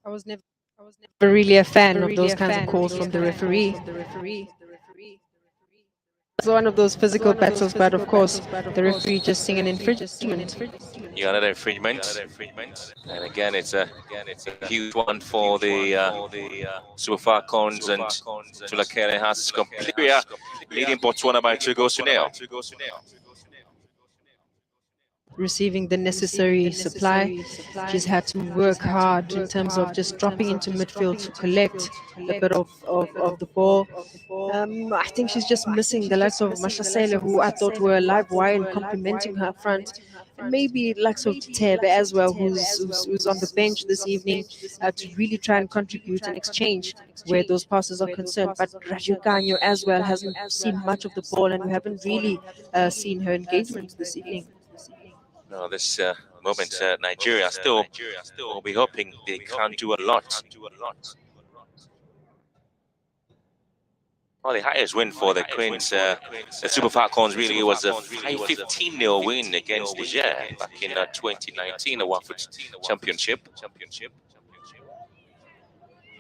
I was never really a fan of those kinds of calls from the referee. It's one of those physical battles, but of course, the referee just seeing an infringement. Yeah, another infringement. And again, it's a huge one for the Super Falcons, and Tulakele has completely leading Botswana by 2-0. Receiving the necessary supply. She's had to work hard in terms of just dropping into midfield to collect a bit of the ball. I think she's just missing the likes of Mashasele, who I thought were a live wire and complimenting her front. And maybe likes of Tebe as well, who's on the bench this evening to really try and contribute and exchange where those passes are concerned. But Rajukanyo as well hasn't seen much of the ball, and we haven't really seen her engagement this evening. No, this moment, Nigeria still will be hoping they can do a lot. Well, the highest win for the Queens, the Super Falcons, really was a 15-0 win against Niger back in 2019, the WAFCON Championship.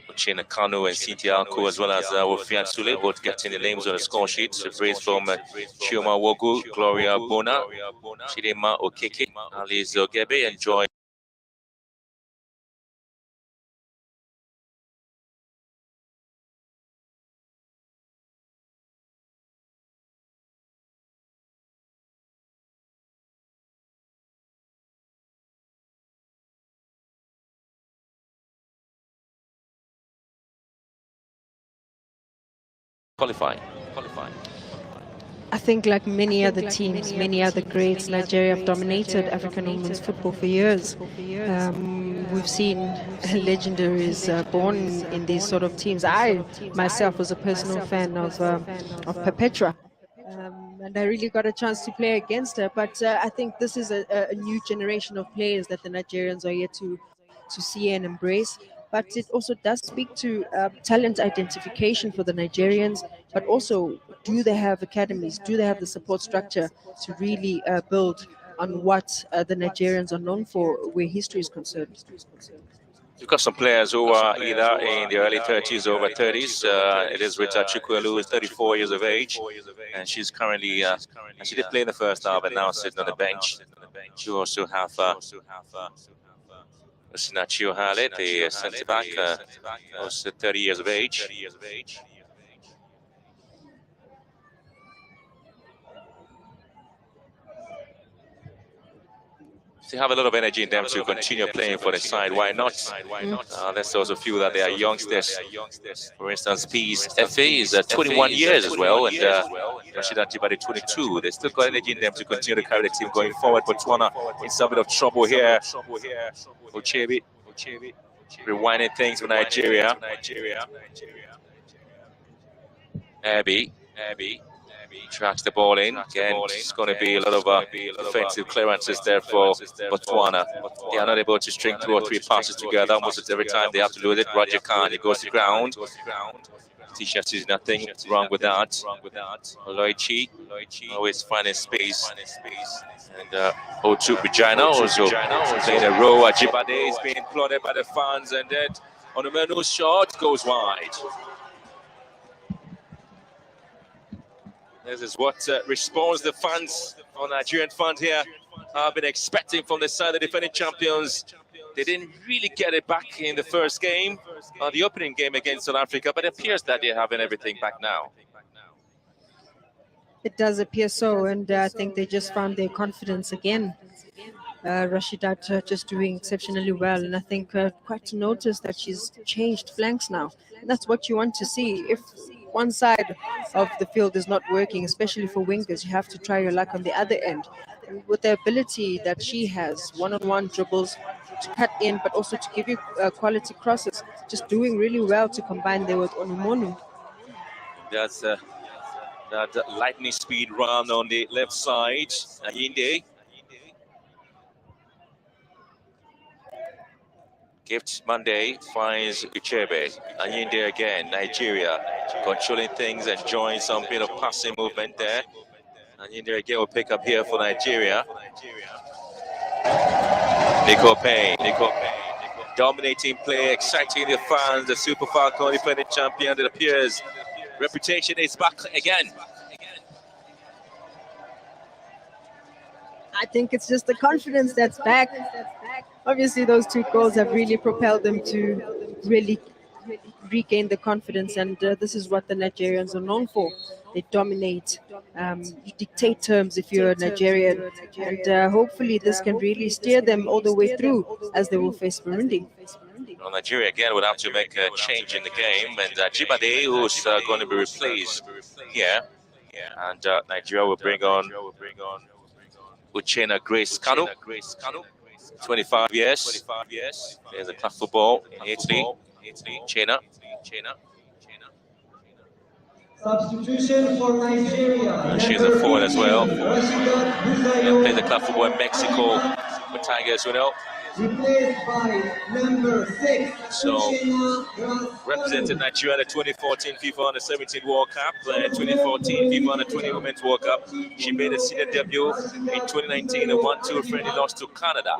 Uchenna Kanu and Cynthia Anko, as well as Wofian Sule, both getting the names on the score sheet. A praise from Chioma Wogu, Gloria Bona, Chidema Okeke, Alice Ogebe, and Joy. Qualifying. I think like many other teams, many other greats, Nigeria have dominated African women's football for years. We've seen legendaries born in these sort of teams. I myself was a personal fan of Perpetua. And I really got a chance to play against her. But I think this is a new generation of players that the Nigerians are yet to see and embrace. But it also does speak to talent identification for the Nigerians, but also, do they have academies? Do they have the support structure to really build on what the Nigerians are known for, where history is concerned? We've got some players who are either in the early 30s or over 30s. It is Rita Chukwelu, who is 34 years of age, and she's currently, she did play in the first half, and now sitting on the bench. You also have Sinachio Hale, the centre-back, who's 30 years of age. They have a lot of energy in them to continue playing for the side. Why not? There's also few that they are youngsters. For instance, Peace FA is 21 years as well, and Rashida Jibadi 22. They still got energy in them to continue to carry the team going forward. Botswana in some bit of trouble here. Ochebi rewinding things for Nigeria. Abby tracks the ball in. Again, it's going to be a lot of defensive clearances there for Botswana. They are not able to string 2 or 3 passes together. Almost every time they have to lose it. Roger Khan, he goes to ground. Tisha sees nothing wrong with that. Oloichi always finding space. And O2 Regina also playing a row. Ajibade is being applauded by the fans, and then on the menu shot goes wide. This is what response the fans, or Nigerian fans here, have been expecting from the side of the defending champions. They didn't really get it back in the first game, the opening game against South Africa, but it appears that they're having everything back now. It does appear so, and I think they just found their confidence again. Rashidat just doing exceptionally well, and I think quite to notice that she's changed flanks now. And that's what you want to see. If one side of the field is not working, especially for wingers, you have to try your luck on the other end. And with the ability that she has, one-on-one dribbles, to cut in, but also to give you quality crosses, just doing really well to combine there with Onumonu. That's that lightning speed run on the left side. Ayinde. Gift Monday finds Uchebe. Ayinde again, Nigeria, controlling things, enjoying some bit of passing movement there. Ayinde again will pick up here for Nigeria. Nico Payne. dominating play, exciting the fans. The Super Falcon defending champion, it appears reputation is back again. I think it's just the confidence that's back. Obviously, those 2 goals have really propelled them to really regain the confidence, and this is what the Nigerians are known for. They dominate. You dictate terms if you're a Nigerian, and hopefully this can really steer them all the way through as they will face Burundi. Well, Nigeria again would have to make a change in the game, and Jibade, who's going to be replaced here, and Nigeria will bring on Uchenna Grace Kanu, 25 years. There's a club football in Italy. Uchenna. Substitution for Nigeria. She's a forward as well. Plays the club football in Mexico for Tigers, you know. Replaced by number 6. So, represented Nigeria at the 2014 FIFA Under-17 World Cup, 2014 FIFA Under-20 Women's World Cup. She made a senior debut in 2019, a 1-2 friendly loss to Canada.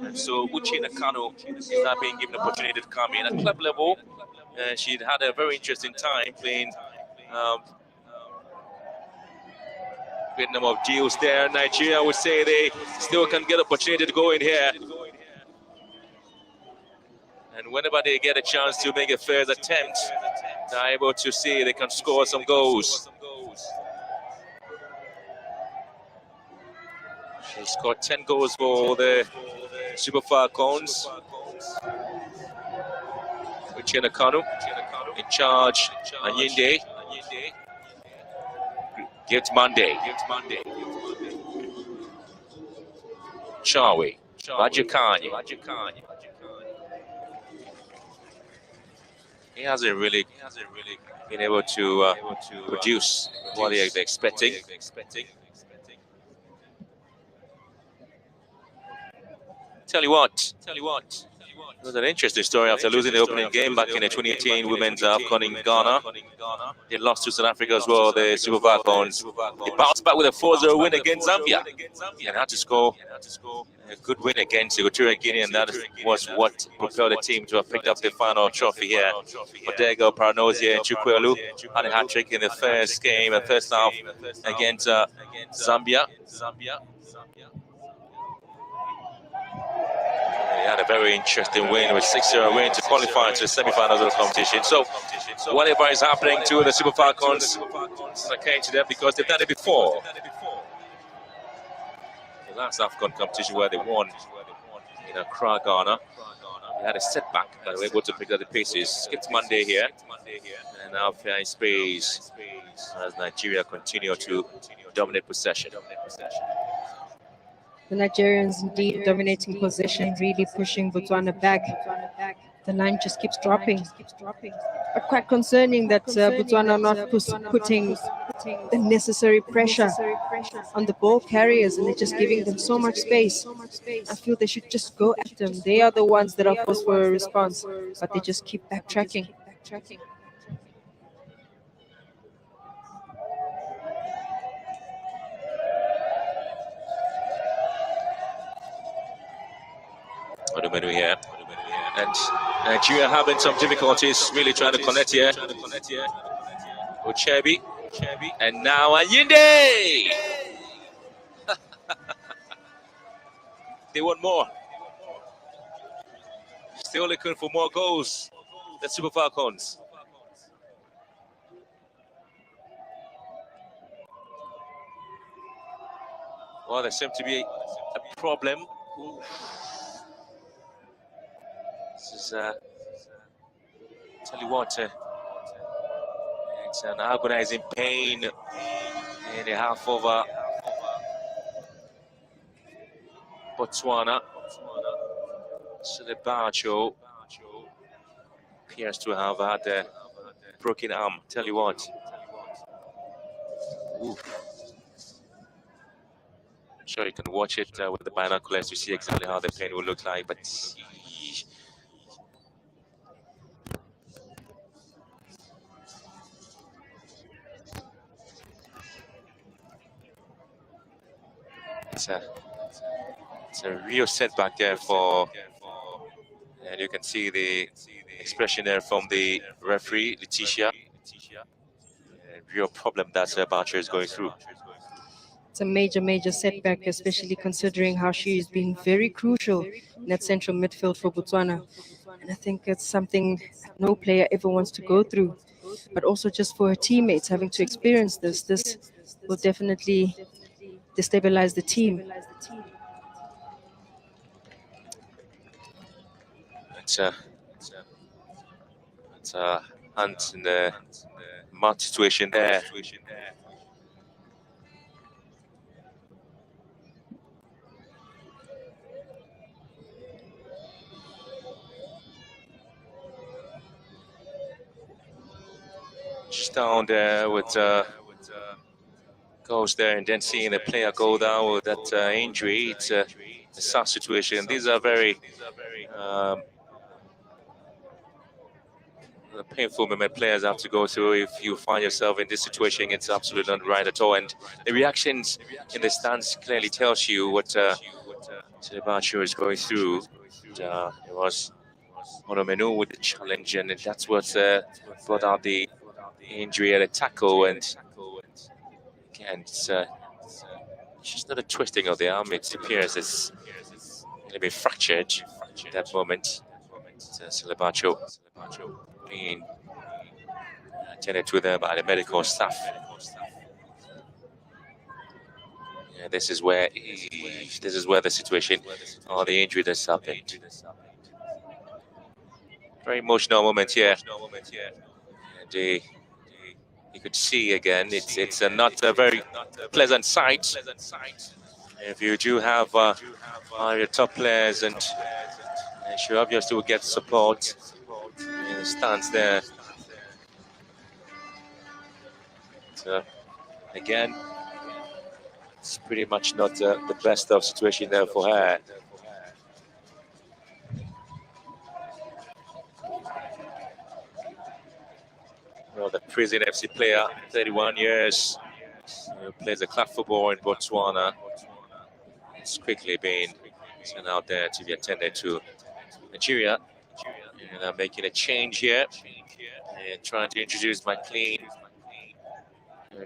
And so, Uchenna Kanu is now being given the opportunity to come in. At club level, she'd had a very interesting time playing great number of deals there. Nigeria would say they still can get opportunity to go in here. And whenever they get a chance to make a first attempt, they're able to see they can score some goals. She scored 10 goals for the Super Falcons. Uchenna Kanu in charge, Anyinde. Gift Monday. Chawi. Rajikani. He hasn't really been able to produce what they're expecting. Tell you what. It was an interesting story after losing the opening game back in the 2018 Women's AFCON in Ghana. They lost to South Africa as well, the Super Falcons. They bounced back with a 4-0 win against Zambia and had to score a good win against Equatorial Guinea, and that was what propelled the team to have picked up the final trophy here. Odego, Paranosia, and Chukwuelu had a hat-trick in the first game, the first half against Zambia. They had a very interesting win with 6-0 win to qualify to the semi-finals of the competition. So, whatever is happening to the Super Falcons, it's okay to them because they've done it before. The last AFCON competition where they won in Accra, Ghana, they had a setback, but they were able to pick up the pieces. Skipped Monday here, and now fair in space as Nigeria continue to dominate possession. The Nigerians indeed dominating possession, really pushing Botswana back. The line just keeps dropping. But quite concerning that Botswana are not putting the necessary pressure on the ball carriers, and they're just giving them so much space. I feel they should just go at them. They are the ones that are forced for a response, but they just keep backtracking. Here. And Nigeria having some difficulties really trying to connect here. Ochebi. And now Anyinde! They want more. Still looking for more goals. The Super Falcons. Well, there seems to be a problem. Ooh. This is, tell you what, it's an agonizing pain in the half of Botswana. Selebacho appears to have had a broken arm. Tell you what. Ooh. I'm sure you can watch it with the binoculars to see exactly how the pain will look like, but it's a real setback there for And you can see the expression there from the referee, Letitia. Real problem that Bacha is going through. It's a major setback, especially considering how she's been very crucial in that central midfield for Botswana. And I think it's something no player ever wants to go through. But also just for her teammates having to experience this will definitely destabilize the team. It's a hunt in the mud situation there. Just down there with goes there and then seeing the player go down with that injury. It's a sad situation. These are very painful moment players have to go through. If you find yourself in this situation, it's absolutely not right at all. And the reactions in the stands clearly tells you what Sebastian is going through. It was Monomenu with the challenge, and that's what brought out the injury at a tackle. And again, it's just not a twisting of the arm. It appears it's going to be fractured at that moment. Celebacho being attended to there by the medical staff. Yeah, this is where the situation or the injury that's happened. Very emotional moment here. And you could see again, it's not a very pleasant sight. If you do have your top players, and you obviously will get support in the stands there. So again, it's pretty much not the best of situation there for her. Well, the Prison FC player, 31 years, who plays a club football in Botswana. It's quickly being sent out there to be attended to Nigeria. And I'm making a change here and trying to introduce McLean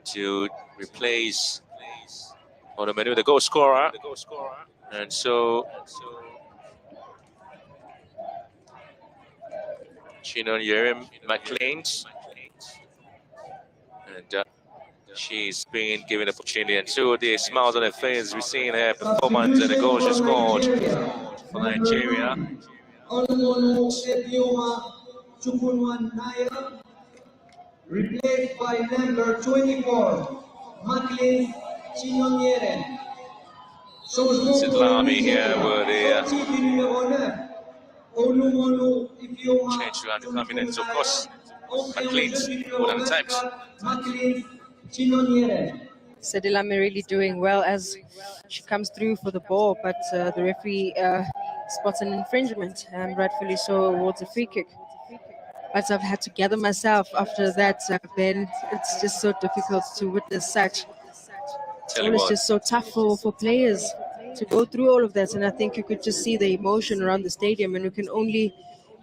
to replace Onomenu, the goal scorer. And so Chinon Yerim McLean, and she's been given the opportunity, and so the smiles on her face, we're seeing her performance and the goal she scored for Nigeria. Replaced by number 24, Macklin Chinyonyeren. Sidlami here with the change around the combination. Of course, McLean's more than times. Sedilame really doing well as she comes through for the ball, but the referee spots an infringement, rightfully so, awards a free kick. But I've had to gather myself after that, Ben. It's just so difficult to witness such. It's just so tough for players to go through all of that, and I think you could just see the emotion around the stadium, and you can only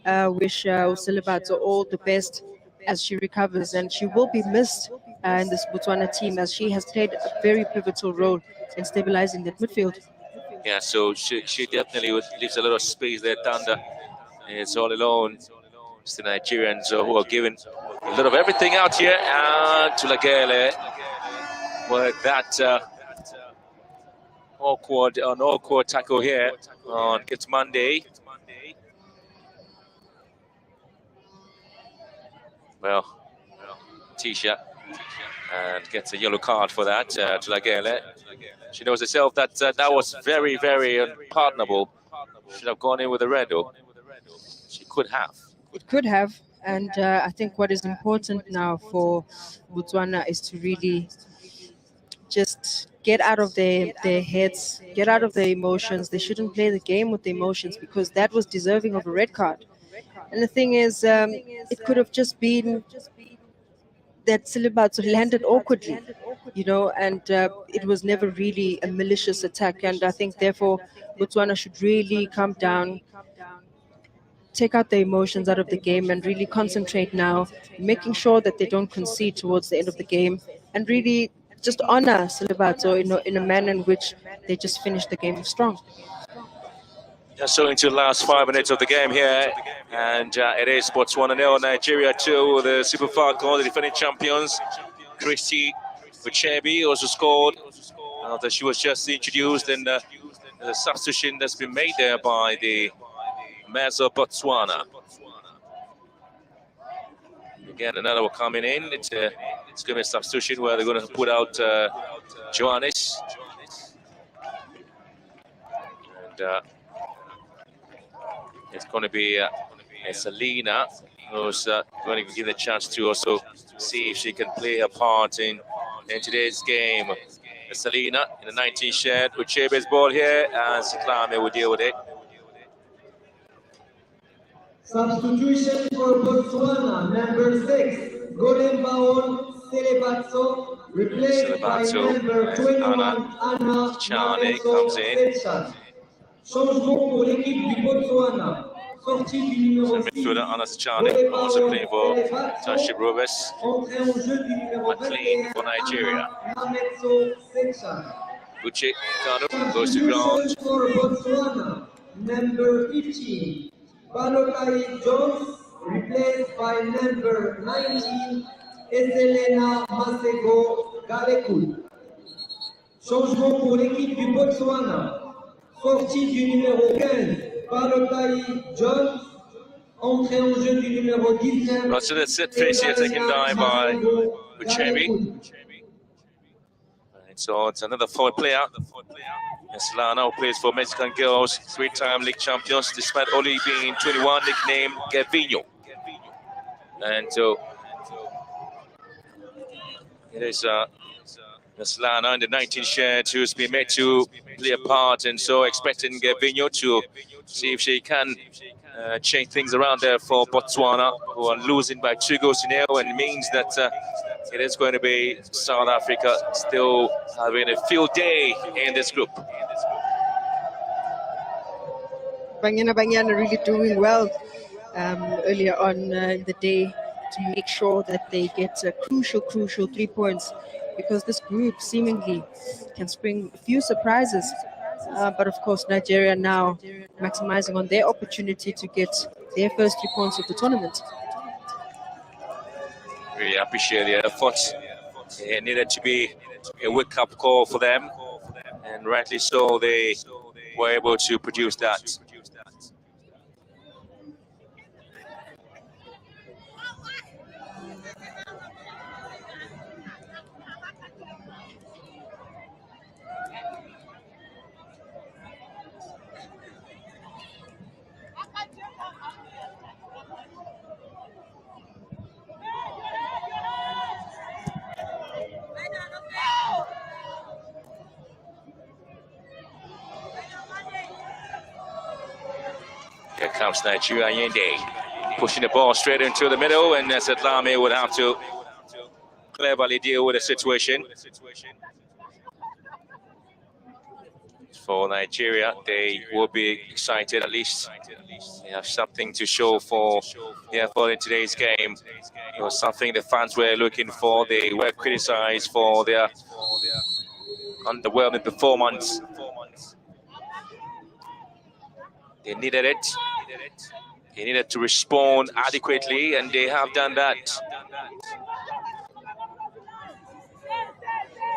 wish Usilibato all the best as she recovers, and she will be missed in this Botswana team, as she has played a very pivotal role in stabilizing that midfield. Yeah, so she definitely leaves a lot of space there. Tanda, it's all alone. It's the Nigerians who are giving a lot of everything out here. And Tulagele with that awkward tackle here on It's Monday. Well, Tisha and gets a yellow card for that. Tulagele, she knows herself that that was very unpardonable. Should have gone in with a red. She could have. It could have, and I think what is important now for Botswana is to really just get out of their heads, get out of their emotions. They shouldn't play the game with the emotions, because that was deserving of a red card. And the thing is, it could have just been that Silibatso landed awkwardly, and it was never really a malicious attack. And I think, therefore, Botswana should really calm down, take out the emotions out of the game and really concentrate now, making sure that they don't concede towards the end of the game, and really just honor Silibatso in a manner in which they just finish the game strong. So into the last 5 minutes of the game here, and it is Botswana 0, Nigeria 2. The Super Falcons, the defending champions. Christy Uchebi also scored after she was just introduced, and the substitution that's been made there by the Mayor of Botswana. Again, another one coming in. It's going to be a substitution where they're going to put out Johannes. And it's going to be Selena who's going to give the chance to also see if she can play her part in today's game. Selena in the 19 shared with Chebe's ball here, and Siklame will deal with it. Substitution for Botswana, number 6, Golembaon Selebatso, replaced by number 21, Anna Chane comes in. Changement pour l'équipe du Botswana. Sortie du numéro 6, Chane, also playing for Township Rovers. Entrée en jeu du numéro 21, for Nigeria. Nametso Sechan. Uche Kanu goes to ground. Substitution for Botswana, number 15, Balotai Jones, replaced by number 19, Eselena Masego Galekul. Changement pour l'équipe du Botswana. Sortie du numéro 15, Balotai Jones. Entrée en jeu du numéro 19. So that's set piece here taken down by Uchebi. So it's another forward player. Solana, who plays for Mexican Girls, 3-time league champions, despite only being 21, nicknamed Gavinho. And so it is Solana in the 19 share who's been made to play a part, and so expecting Gavinho to see if she can change things around there for Botswana, who are losing by 2-0, and it means that it is going to be South Africa still having a field day in this group. Banyana really doing well earlier on in the day to make sure that they get a crucial 3 points, because this group seemingly can spring a few surprises. But of course, Nigeria now maximizing on their opportunity to get their first 3 points of the tournament. Really appreciate the efforts. It needed to be a wake-up call for them, and rightly so, they were able to produce that. Here comes Nigeria Yende, pushing the ball straight into the middle, and Sedlame would have to cleverly deal with the situation. For Nigeria, they will be excited. At least they have something to show for the effort in today's game. It was something the fans were looking for. They were criticized for their underwhelming performance. They needed it. They needed to respond adequately, and they have done that.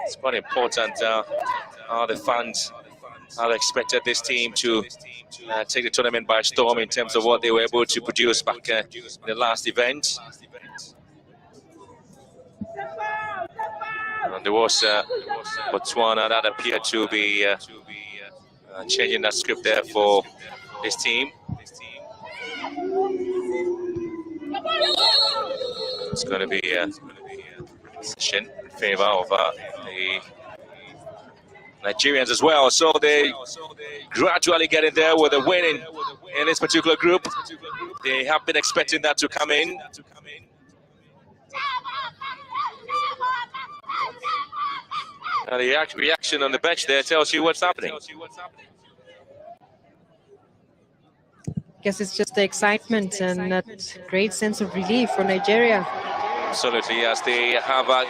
It's quite important how the fans have expected this team to take the tournament by storm in terms of what they were able to produce back in the last event. There was Botswana that appeared to be changing that script there for this team. It's going to be a decision in favor of the Nigerians as well. So they gradually get in there with a win in this particular group. They have been expecting that to come in. Now the reaction on the bench there tells you what's happening. guess it's just the excitement and that great sense of relief for Nigeria. Absolutely, yes. They have a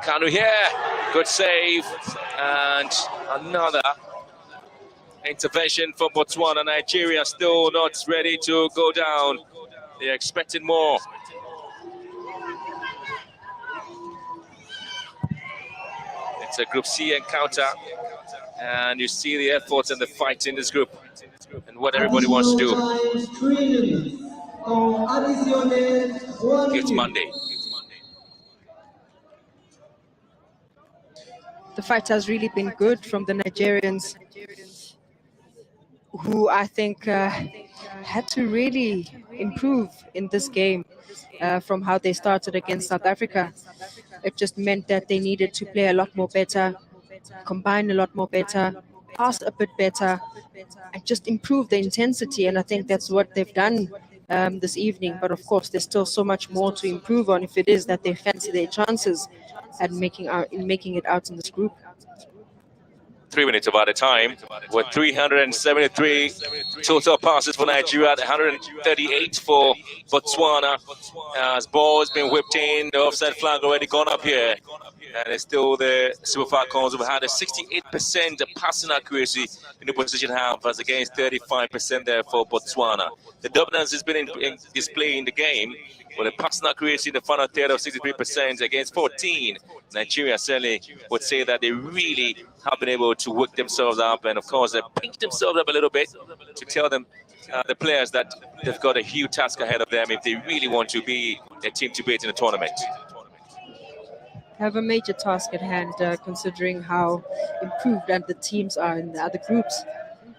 Kanu here. Good save. And another intervention from Botswana. Nigeria still not ready to go down. They're expecting more. It's a Group C encounter. And you see the efforts and the fight in this group and what everybody wants to do. It's Monday. The fight has really been good from the Nigerians, who I think had to really improve in this game from how they started against South Africa. It just meant that they needed to play a lot more better, combine a lot more better, pass a bit better, and just improve the intensity. And I think that's what they've done this evening. But of course, there's still so much more to improve on if it is that they fancy their chances at making it out in this group. 3 minutes about the time, with 373 total passes for Nigeria, 138 for Botswana. As ball has been whipped in, the offside flag already gone up here. And it's still the Super Falcons who had a 68% passing accuracy in the position half, as against 35% there for Botswana. The dominance has been in display in the game, with a passing accuracy in the final third of 63% against 14. Nigeria certainly would say that they really have been able to work themselves up, and of course they pinked themselves up a little bit to tell them, the players, that they've got a huge task ahead of them if they really want to be a team to beat in the tournament. Have a major task at hand, considering how improved and the teams are in the other groups.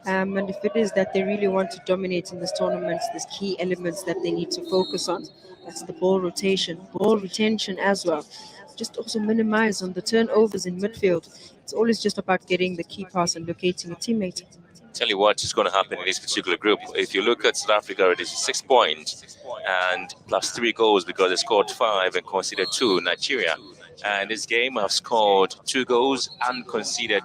And if it is that they really want to dominate in this tournament, there's key elements that they need to focus on. That's the ball rotation, ball retention as well. Just also minimize on the turnovers in midfield. It's always just about getting the key pass and locating a teammate. Tell you what is going to happen in this particular group. If you look at South Africa, it is 6 points and plus 3 goals because they scored 5 and conceded 2. Nigeria, and this game, have scored 2 goals and conceded.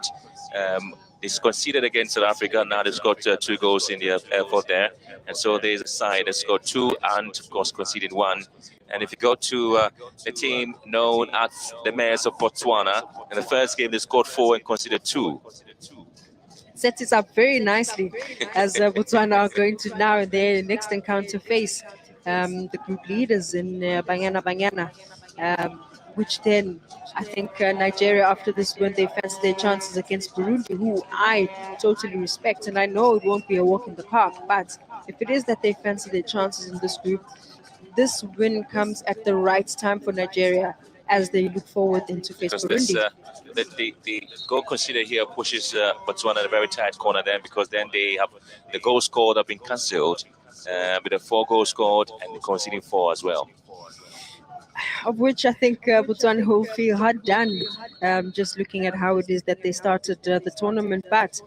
They conceded against South Africa. Now they've got 2 goals in the effort there, and so there's a side that scored 2 and of course conceded 1. And if you go to the team known as the Mayors of Botswana, in the first game they scored 4 and conceded 2. Sets it up very nicely as Botswana are going to now in their next encounter face the group leaders in Banyana, which then I think Nigeria, after this win, they fancy their chances against Burundi, who I totally respect, and I know it won't be a walk in the park, but if it is that they fancy their chances in this group, this win comes at the right time for Nigeria as they look forward into face Burundi. The goal conceded here pushes Botswana in a very tight corner then, because then they have the goal scored have been cancelled with a 4 goals scored and conceding 4 as well. Of which I think Botswana will feel hard done, just looking at how it is that they started the tournament. But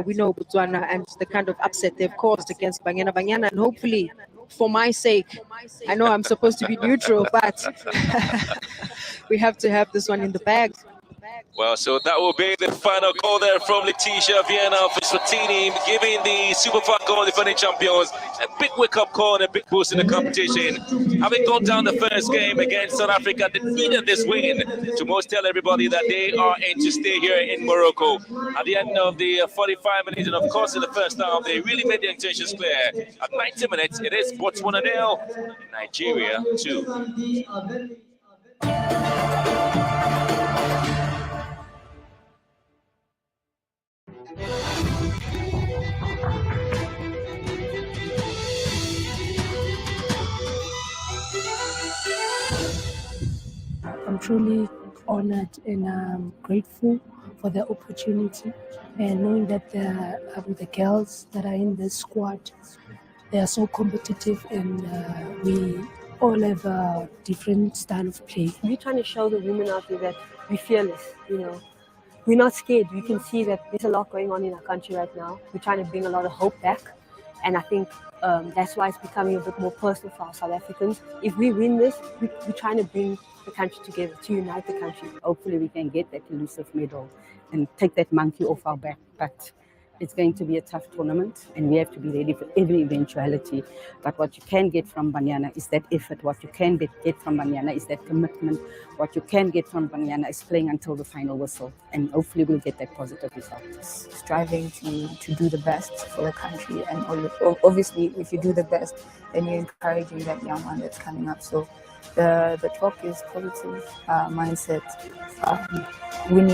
we know Botswana and the kind of upset they've caused against Banyana, and hopefully, for my sake, I know I'm supposed to be neutral, but we have to have this one in the bag. Well, so that will be the final call there from Letitia Vienna of Eswatini, giving the Super Falcons, defending champions, a big wake-up call and a big boost in the competition. Having gone down the first game against South Africa, they needed this win to most tell everybody that they are in to stay here in Morocco. At the end of the 45 minutes, and of course in the first half, they really made the intentions clear. At 90 minutes, it is Botswana 0, Nigeria 2. I'm truly honored and grateful for the opportunity, and knowing that the girls that are in this squad, they are so competitive, and we all have a different style of play. We're trying to show the women out there that we're fearless, We're not scared. We can see that there's a lot going on in our country right now. We're trying to bring a lot of hope back. And I think that's why it's becoming a bit more personal for our South Africans. If we win this, we're trying to bring the country together, to unite the country. Hopefully we can get that elusive medal and take that monkey off our back. But It's going to be a tough tournament, and we have to be ready for every eventuality. But what you can get from Banyana is that effort. What you can get from Banyana is that commitment. What you can get from Banyana is playing until the final whistle, and hopefully we'll get that positive result. Striving to do the best for the country, and obviously if you do the best, then you're encouraging that young one that's coming up. So the talk is positive mindset. We need